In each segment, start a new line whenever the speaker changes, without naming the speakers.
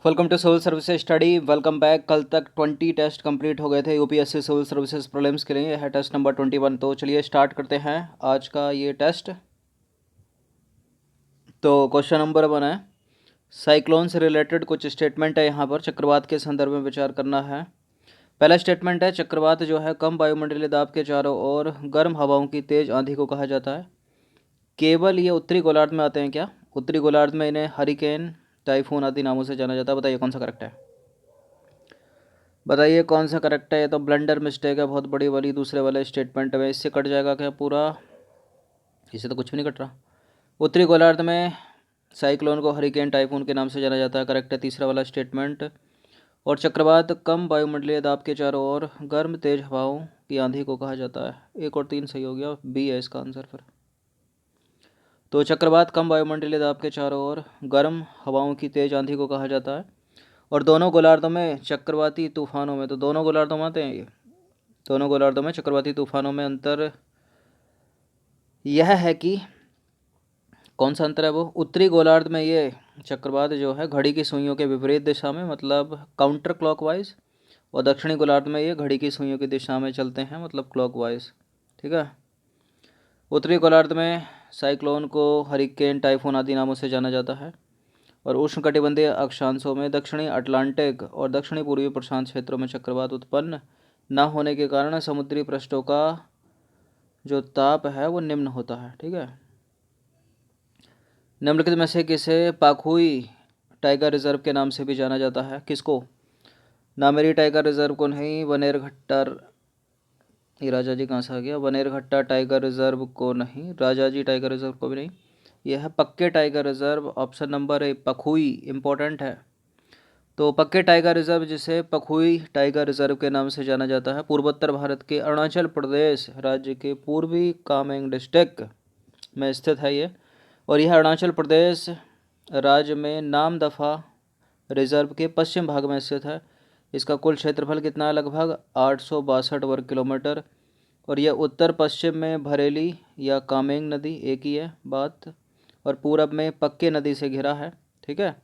Welcome to civil services study. Welcome back. कल तक 20 test complete हो गए थे यूपीएससी सिविल सर्विसेज प्रीलिम्स के लिए। यह है टेस्ट नंबर 21। तो चलिए स्टार्ट करते हैं आज का ये टेस्ट। तो क्वेश्चन नंबर 1 है, साइक्लोन से रिलेटेड कुछ स्टेटमेंट है यहाँ पर। चक्रवात के संदर्भ में विचार करना है। पहला स्टेटमेंट है, चक्रवात जो है कम वायुमंडलीय दाब के चारों ओर गर्म हवाओं की तेज आंधी को कहा जाता है। केवल ये उत्तरी गोलार्ध में आते हैं क्या? उत्तरी गोलार्ध में इन्हें हरिकेन, टाइफून आदि नामों से जाना जाता है। बताइए कौन सा करेक्ट है। बताइए कौन सा करेक्ट है। ये तो ब्लंडर मिस्टेक है बहुत बड़ी वाली। दूसरे वाले स्टेटमेंट में इससे कट जाएगा क्या पूरा? इससे तो कुछ भी नहीं कट रहा। उत्तरी गोलार्ध में साइक्लोन को हरिकेन, टाइफून के नाम से जाना जाता है। करेक्ट है तीसरा वाला स्टेटमेंट। और चक्रवात कम वायुमंडलीय दाब के चारों ओर गर्म तेज हवाओं की आंधी को कहा जाता है। 1 और 3 सही हो गया, बी है इसका आंसर फिर। तो चक्रवात कम वायुमंडलीय दाब के चारों ओर गर्म हवाओं की तेज आंधी को कहा जाता है। और दोनों गोलार्धों में चक्रवाती तूफानों में, तो दोनों गोलार्धों में आते हैं ये। दोनों गोलार्धों में चक्रवाती तूफानों में अंतर यह है कि कौन सा अंतर है वो? उत्तरी गोलार्ध में ये चक्रवात जो है घड़ी की सुइयों के विपरीत दिशा में, मतलब काउंटर क्लॉकवाइज। और दक्षिणी गोलार्ध में ये घड़ी की सुइयों की दिशा में चलते हैं, मतलब क्लॉकवाइज। ठीक है। उत्तरी गोलार्ध में साइक्लोन को हरिकेन, टाइफून आदि नामों से जाना जाता है। और उष्णकटिबंधीय अक्षांशों में दक्षिणी अटलांटिक और दक्षिणी पूर्वी प्रशांत क्षेत्रों में चक्रवात उत्पन्न न होने के कारण समुद्री पृष्ठों का जो ताप है वो निम्न होता है। ठीक है। निम्नलिखित में से किसे पाखुई टाइगर रिजर्व के नाम से भी जाना जाता है? किसको? नामेरी टाइगर रिजर्व को नहीं। बनेरघट्टा, ये राजा जी कहाँ से आ गया? बनेरघट्टा टाइगर रिजर्व को नहीं। राजा जी टाइगर रिजर्व को भी नहीं। यह है पक्के tiger reserve. Option number A Pakhui important है। तो पक्के टाइगर रिजर्व, जिसे पखुई टाइगर रिजर्व के नाम से जाना जाता है, पूर्वोत्तर भारत के अरुणाचल प्रदेश राज्य के पूर्वी कामेंग डिस्ट्रिक्ट में स्थित है ये। और यह अरुणाचल प्रदेश राज्य में नामदफा रिजर्व के पश्चिम भाग में स्थित है। इसका कुल क्षेत्रफल कितना है? लगभग 862 वर्ग किलोमीटर। और यह उत्तर पश्चिम में भरेली या कामेंग नदी, एक ही है बात, और पूरब में पक्के नदी से घिरा है। ठीक है।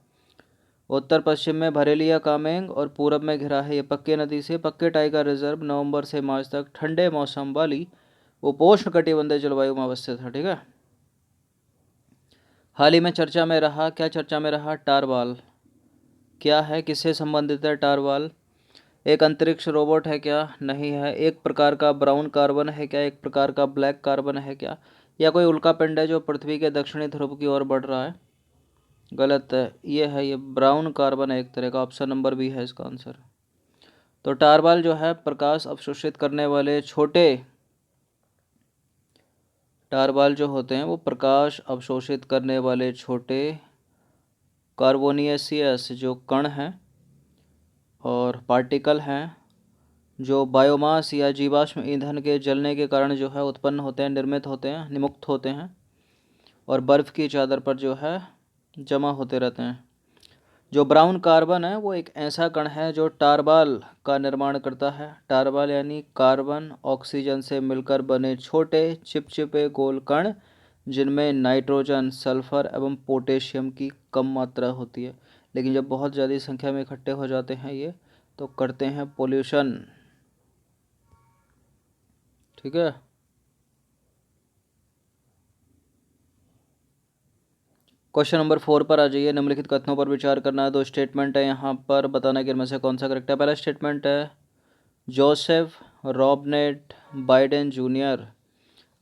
उत्तर पश्चिम में भरेली या कामेंग और पूरब में घिरा है ये पक्के नदी से। पक्के टाइगर रिजर्व नवंबर से मार्च तक ठंडे मौसम वाली उपोष्ण कटिबंधीय जलवायु में अवस्थित है। ठीक है। हाल ही में चर्चा में रहा, क्या चर्चा में रहा? टारवाल। क्या है, किससे संबंधित है टारवाल? एक अंतरिक्ष रोबोट है क्या? नहीं है। एक प्रकार का ब्राउन कार्बन है क्या? एक प्रकार का ब्लैक कार्बन है क्या? या कोई उल्का पिंड है जो पृथ्वी के दक्षिणी ध्रुव की ओर बढ़ रहा है? गलत है। ये है, ये ब्राउन कार्बन है एक तरह का। ऑप्शन नंबर बी है इसका आंसर। तो टारवाल जो है प्रकाश अवशोषित करने वाले छोटे, टारवाल जो होते हैं वो प्रकाश अवशोषित करने वाले छोटे कार्बोनियसियस जो कण हैं और पार्टिकल हैं, जो बायोमास या जीवाश्म ईंधन के जलने के कारण जो है उत्पन्न होते हैं, निर्मित होते हैं, निमुक्त होते हैं और बर्फ़ की चादर पर जो है जमा होते रहते हैं। जो ब्राउन कार्बन है वो एक ऐसा कण है जो टारबाल का निर्माण करता है। टारबाल यानी कार्बन ऑक्सीजन से मिलकर बने छोटे चिपचिपे गोल कण, जिनमें नाइट्रोजन, सल्फर एवं पोटेशियम की कम मात्रा होती है। लेकिन जब बहुत ज़्यादा संख्या में इकट्ठे हो जाते हैं ये, तो करते हैं पोल्यूशन। ठीक है। क्वेश्चन नंबर 4 पर आ जाइए। निम्नलिखित कथनों पर विचार करना है। 2 स्टेटमेंट है यहाँ पर, बताना कि इनमें से कौन सा करेक्ट है। पहला स्टेटमेंट है, जोसेफ रॉबनेट बाइडेन जूनियर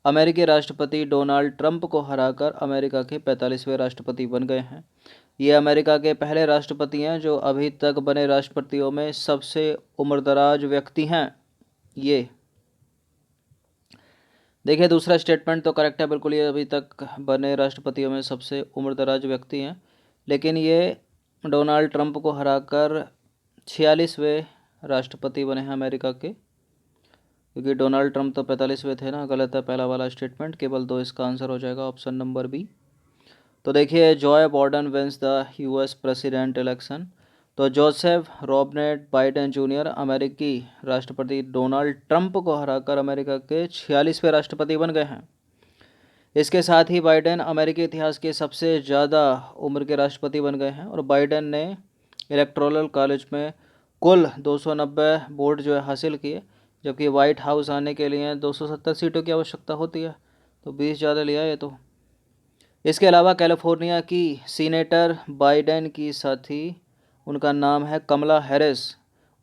अमेरिकी राष्ट्रपति डोनाल्ड ट्रंप को हराकर अमेरिका के 45वें राष्ट्रपति बन गए हैं। ये अमेरिका के पहले राष्ट्रपति हैं जो अभी तक बने राष्ट्रपतियों में सबसे उम्रदराज व्यक्ति हैं। ये देखिए, दूसरा स्टेटमेंट तो करेक्ट है बिल्कुल। ये अभी तक बने राष्ट्रपतियों में सबसे उम्रदराज व्यक्ति हैं, लेकिन ये डोनाल्ड ट्रंप को हराकर 46वें राष्ट्रपति बने हैं अमेरिका के, क्योंकि डोनाल्ड ट्रंप तो 45वें थे ना। गलत है पहला वाला स्टेटमेंट, केवल 2 इसका आंसर हो जाएगा, ऑप्शन नंबर बी। तो देखिए, Joe Biden wins the US president election. तो जोसेफ रॉबनेट बाइडेन जूनियर अमेरिकी राष्ट्रपति डोनाल्ड ट्रंप को हराकर अमेरिका के 46वें राष्ट्रपति बन गए हैं। इसके साथ ही बाइडेन अमेरिकी इतिहास के सबसे ज़्यादा उम्र के राष्ट्रपति बन गए हैं। और बाइडेन ने इलेक्टोरल कॉलेज में कुल 290 वोट जो है हासिल किए, जबकि वाइट हाउस आने के लिए 270 सीटों की आवश्यकता होती है, तो 20 ज़्यादा लिया है। तो इसके अलावा कैलिफोर्निया की सीनेटर बाइडेन की साथी, उनका नाम है कमला हैरिस,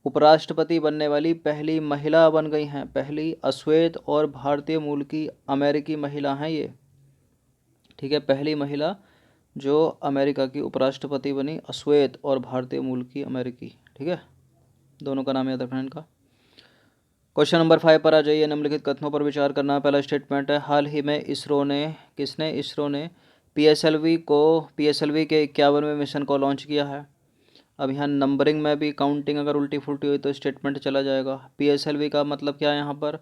उपराष्ट्रपति बनने वाली पहली महिला बन गई हैं, पहली अश्वेत और भारतीय मूल की अमेरिकी महिला हैं ये। ठीक है, पहली महिला जो अमेरिका की उपराष्ट्रपति बनी, अश्वेत और भारतीय मूल की अमेरिकी। ठीक है, दोनों का नाम याद रखना इनका। क्वेश्चन नंबर 5 पर आ जाइए। निम्नलिखित कथनों पर विचार करना। पहला स्टेटमेंट है, हाल ही में इसरो ने पीएसएलवी के 51वें मिशन को लॉन्च किया है। अब यहाँ नंबरिंग में भी काउंटिंग अगर उल्टी फुल्टी हुई तो स्टेटमेंट चला जाएगा। पीएसएलवी का मतलब क्या है यहाँ पर?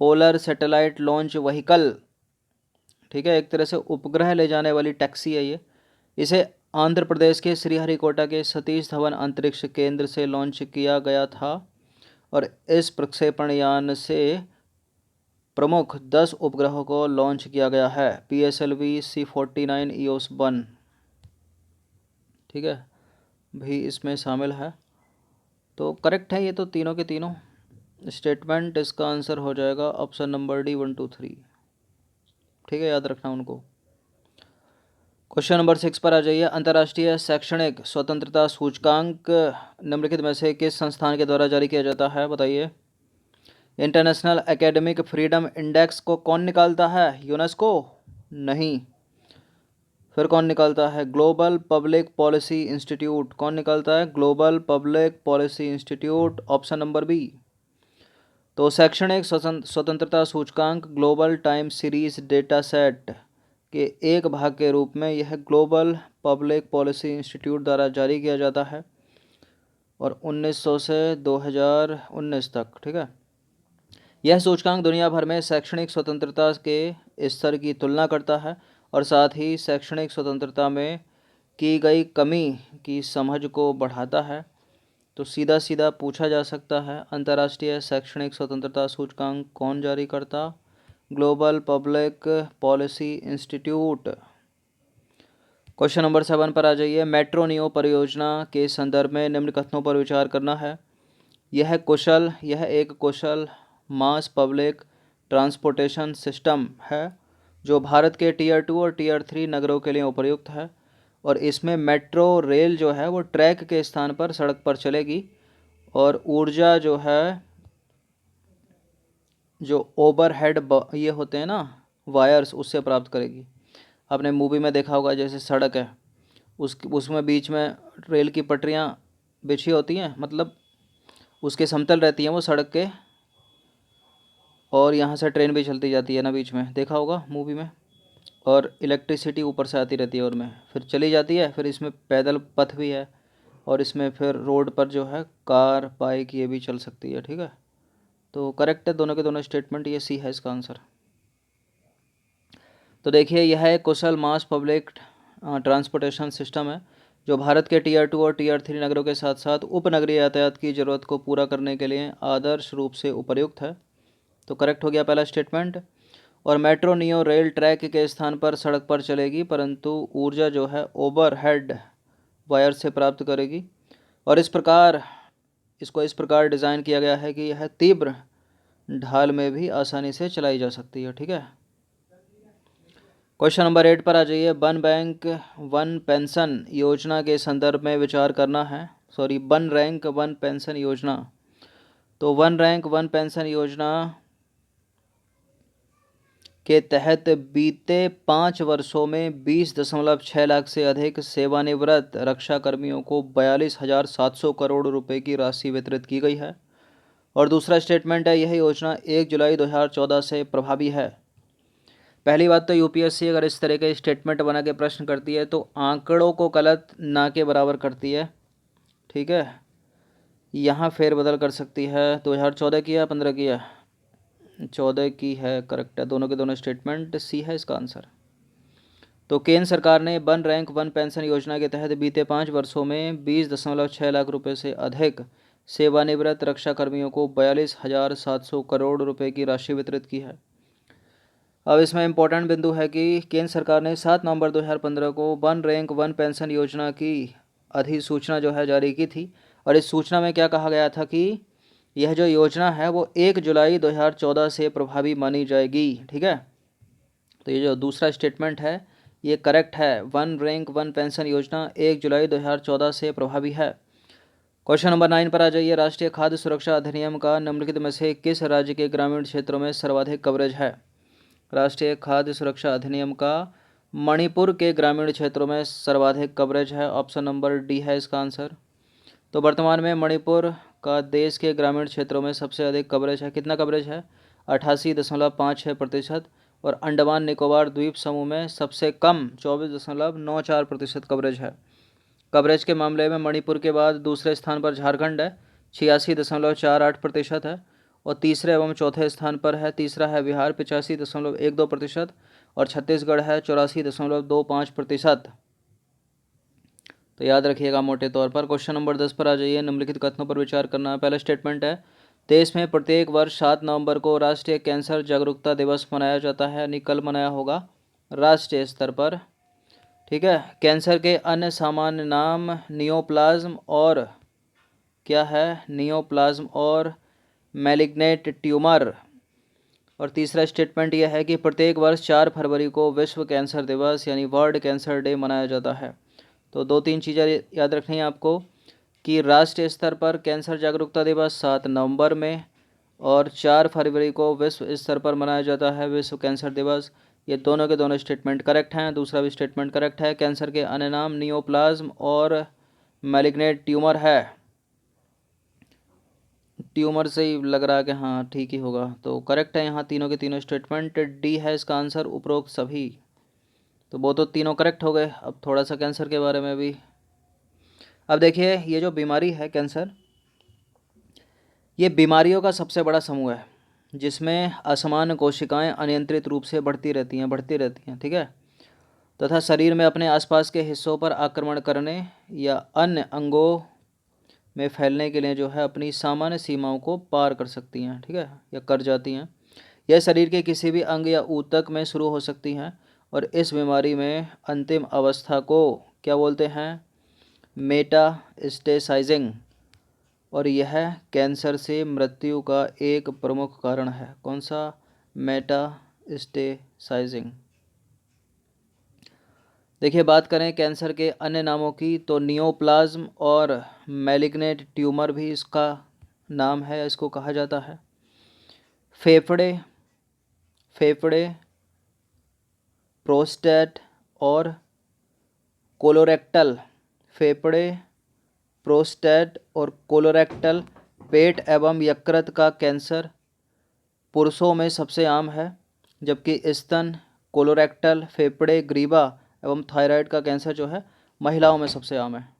Polar satellite launch vehicle. ठीक है, एक तरह से उपग्रह ले जाने वाली टैक्सी है ये। इसे आंध्र प्रदेश के श्रीहरिकोटा के सतीश धवन अंतरिक्ष केंद्र से लॉन्च किया गया था और इस प्रक्षेपण यान से प्रमुख 10 उपग्रहों को लॉन्च किया गया है। PSLV C49 EOS-1, ठीक है, भी इसमें शामिल है। तो करेक्ट है ये तो तीनों के तीनों। स्टेटमेंट इसका आंसर हो जाएगा ऑप्शन नंबर डी 1 2 3। ठीक है, याद रखना उनको। क्वेश्चन नंबर 6 पर आ जाइए। अंतर्राष्ट्रीय शैक्षणिक स्वतंत्रता सूचकांक निम्नलिखित में से किस संस्थान के द्वारा जारी किया जाता है? बताइए। इंटरनेशनल एकेडमिक फ्रीडम इंडेक्स को कौन निकालता है? यूनेस्को? नहीं। फिर कौन निकालता है? Global public policy institute. कौन निकालता है? Global public policy institute, option number B. तो शैक्षणिक स्वतंत्रता सूचकांक global time series data set के एक भाग के रूप में यह ग्लोबल पब्लिक पॉलिसी इंस्टीट्यूट द्वारा जारी किया जाता है और 1900 से 2019 तक। ठीक है, यह सूचकांक दुनिया भर में शैक्षणिक स्वतंत्रता के स्तर की तुलना करता है और साथ ही शैक्षणिक स्वतंत्रता में की गई कमी की समझ को बढ़ाता है। तो सीधा सीधा पूछा जा सकता है, अंतर्राष्ट्रीय शैक्षणिक स्वतंत्रता सूचकांक कौन जारी करता? Global public policy institute. Question number 7 पर आ जाइए। मेट्रो नियो परियोजना के संदर्भ में निम्न कथनों पर विचार करना है। यह एक कुशल मास पब्लिक ट्रांसपोर्टेशन सिस्टम है जो भारत के टीयर 2 और टीयर 3 नगरों के लिए उपयुक्त है और इसमें मेट्रो रेल जो है वो ट्रैक के स्थान पर सड़क पर चलेगी और ऊर्जा जो है, जो ओवरहेड ये होते हैं ना वायर्स, उससे प्राप्त करेगी। आपने मूवी में देखा होगा, जैसे सड़क है उसमें बीच में रेल की पटरियाँ बिछी होती हैं, मतलब उसके समतल रहती हैं वो सड़क के, और यहाँ से ट्रेन भी चलती जाती है ना, बीच में देखा होगा मूवी में, और इलेक्ट्रिसिटी ऊपर से आती रहती है और में फिर चली जाती है। फिर इसमें पैदल पथ भी है और इसमें फिर रोड पर जो है कार बाइक ये भी चल सकती है। ठीक है, तो करेक्ट है दोनों के दोनों स्टेटमेंट, ये सी है इसका आंसर। तो देखिए, यह एक कुशल मास पब्लिक ट्रांसपोर्टेशन सिस्टम है जो भारत के टीयर 2 और टीयर 3 नगरों के साथ साथ उपनगरीय यातायात की ज़रूरत को पूरा करने के लिए आदर्श रूप से उपयुक्त है। तो करेक्ट हो गया पहला स्टेटमेंट। और मेट्रो नियो रेल ट्रैक के स्थान पर सड़क पर चलेगी, परंतु ऊर्जा जो है ओवरहेड वायर से प्राप्त करेगी और इसको इस प्रकार डिज़ाइन किया गया है कि यह तीव्र ढाल में भी आसानी से चलाई जा सकती है। ठीक है, क्वेश्चन नंबर 8 पर आ जाइए। वन बैंक वन पेंशन योजना के संदर्भ में विचार करना है। वन रैंक वन पेंशन योजना। तो वन रैंक वन पेंशन योजना के तहत बीते 5 वर्षों में 20.6 लाख से अधिक सेवानिवृत्त रक्षा कर्मियों को 42,700 करोड़ रुपए की राशि वितरित की गई है। और दूसरा स्टेटमेंट है, यह योजना 1 जुलाई 2014 से प्रभावी है। पहली बात तो यूपीएससी अगर इस तरह के स्टेटमेंट बना के प्रश्न करती है तो आंकड़ों को गलत ना के बराबर करती है। ठीक है, यहाँ फेरबदल कर सकती है। 2014 की या 15 की है? 14 की है, करेक्ट है। दोनों के दोनों स्टेटमेंट सी है इसका आंसर। तो केंद्र सरकार ने वन रैंक वन पेंशन योजना के तहत बीते 5 वर्षों में 20.6 लाख रुपए से अधिक सेवानिवृत्त रक्षा कर्मियों को 42,700 करोड़ रुपए की राशि वितरित की है। अब इसमें इम्पोर्टेंट बिंदु है कि केंद्र सरकार ने 7 नवंबर 2015 को वन रैंक वन पेंशन योजना की अधिसूचना जो है जारी की थी, और इस सूचना में क्या कहा गया था कि यह जो योजना है वो 1 जुलाई 2014 से प्रभावी मानी जाएगी। ठीक है, तो ये जो दूसरा स्टेटमेंट है ये करेक्ट है। 1 रैंक 1 पेंशन योजना 1 जुलाई 2014 से प्रभावी है। क्वेश्चन नंबर 9 पर आ जाइए। राष्ट्रीय खाद्य सुरक्षा अधिनियम का निम्नलिखित में से किस राज्य के ग्रामीण क्षेत्रों में सर्वाधिक कवरेज है? राष्ट्रीय खाद्य सुरक्षा अधिनियम का मणिपुर के ग्रामीण क्षेत्रों में सर्वाधिक कवरेज है। ऑप्शन नंबर डी है इसका आंसर। तो वर्तमान में मणिपुर का देश के ग्रामीण क्षेत्रों में सबसे अधिक कवरेज है। कितना कवरेज है? 88.56%। और अंडमान निकोबार द्वीप समूह में सबसे कम 24.94% कवरेज है। कवरेज के मामले में मणिपुर के बाद दूसरे स्थान पर झारखंड है, 86.48% है। और तीसरे एवं चौथे स्थान पर है, तीसरा है बिहार 85.12%, और छत्तीसगढ़ है 84.25%। तो याद रखिएगा मोटे तौर पर। क्वेश्चन नंबर 10 पर आ जाइए। निम्नलिखित कथनों पर विचार करना है। पहला स्टेटमेंट है, देश में प्रत्येक वर्ष 7 नवंबर को राष्ट्रीय कैंसर जागरूकता दिवस मनाया जाता है, यानी कल मनाया होगा राष्ट्रीय स्तर पर। ठीक है, कैंसर के अन्य सामान्य नाम नियोप्लाज्म और क्या है? नियोप्लाज्म और मैलिग्नेंट ट्यूमर। और तीसरा स्टेटमेंट यह है कि प्रत्येक वर्ष 4 फरवरी को विश्व कैंसर दिवस यानी वर्ल्ड कैंसर डे मनाया जाता है। तो 2-3 चीज़ें याद रखनी है आपको कि राष्ट्रीय स्तर पर कैंसर जागरूकता दिवस 7 नवंबर में, और 4 फरवरी को विश्व स्तर पर मनाया जाता है विश्व कैंसर दिवस। ये दोनों के दोनों स्टेटमेंट करेक्ट हैं। दूसरा भी स्टेटमेंट करेक्ट है। कैंसर के अन्य नाम नियोप्लाज्म और मैलिग्नेंट ट्यूमर है। ट्यूमर से ही लग रहा है कि हाँ ठीक ही होगा, तो करेक्ट है यहाँ तीनों के तीनों स्टेटमेंट। डी है इसका आंसर, उपरोक्त सभी। तो वो तो तीनों करेक्ट हो गए। अब थोड़ा सा कैंसर के बारे में भी। अब देखिए, ये जो बीमारी है कैंसर, ये बीमारियों का सबसे बड़ा समूह है जिसमें असामान्य कोशिकाएं अनियंत्रित रूप से बढ़ती रहती हैं। ठीक है, तथा शरीर में अपने आसपास के हिस्सों पर आक्रमण करने या अन्य अंगों में फैलने के लिए जो है अपनी सामान्य सीमाओं को पार कर सकती हैं। ठीक है, या कर जाती हैं। यह शरीर के किसी भी अंग या ऊतक में शुरू हो सकती हैं, और इस बीमारी में अंतिम अवस्था को क्या बोलते हैं? मेटास्टेसाइजिंग। और यह कैंसर से मृत्यु का एक प्रमुख कारण है। कौन सा? मेटास्टेसाइजिंग। देखिए, बात करें कैंसर के अन्य नामों की, तो नियोप्लाज्म और मैलिग्नेंट ट्यूमर भी इसका नाम है, इसको कहा जाता है। फेफड़े, प्रोस्टेट और कोलोरेक्टल। फेफड़े, प्रोस्टेट और कोलोरेक्टल, पेट एवं यकृत का कैंसर पुरुषों में सबसे आम है, जबकि स्तन, कोलोरेक्टल, फेफड़े, ग्रीवा एवं थायराइड का कैंसर जो है महिलाओं में सबसे आम है।